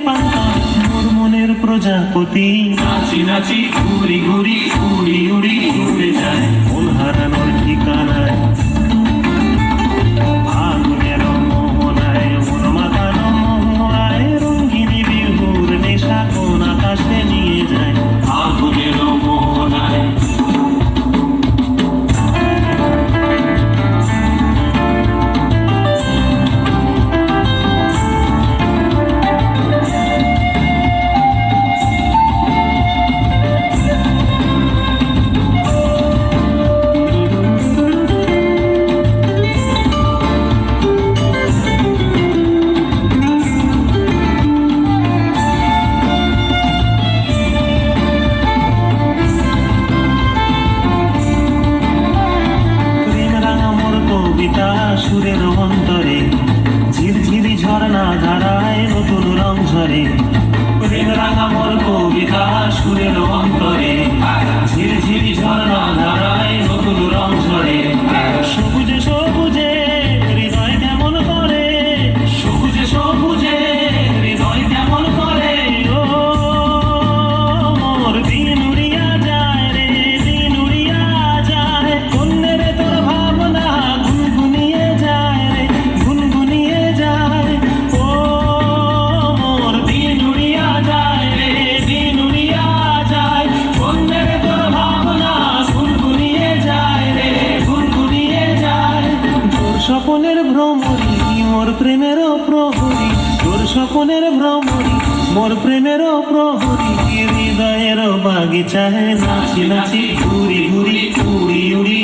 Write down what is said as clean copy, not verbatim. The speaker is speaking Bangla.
পান্তা মোর মনের প্রজাপতি, নাচি নাচি ঘুরি ঘুরি উড়ি উড়ি উড়ে যায় মন হারানোর ঠিকানায়। ফাগুনের মোহনায় মন মাতানো মোহনায় রঙ্গিনী বিহুর নেশা কোন আকাশে নিয়ে যায়। আগুনের মোহনায় সুরের অন্তরে ঝিরঝিরি ঝর্ণা ধারায় নতুন রং ঝরে। প্রেম রাঙা মোর কবিতা সুরের অন্তরে ঝিরঝিরি ঝর্ণা ধারায় নতুন রং ঝরে। সবুজে সবুজে হৃদয় কেমন করে, সবুজে সবুজে হৃদয় কেমন করে। ও মোর দিন উড়িয়া যায় রে, দিন উড়িয়া যায়। অন্যের তোর ভাবনা গুনগুনিয়ে যায় রে, গুনগুনিয়ে যায়। ও মোর দিন উড়িয়া যায় রে, দিন উড়িয়া যায়। অন্যের তোর ভাবনা গুনগুনিয়ে যায় রে, গুনগুনিয়ে যায়। তোর স্বপনের ভ্রমরি মোর প্রেমেরও প্রহরী, তোর স্বপনের ভ্রমরি মোর প্রেমেরও প্রহরী। হৃদয়ের বাগিচায় নাচি নাচি ঘুরি ঘুরি উড়ি উড়ি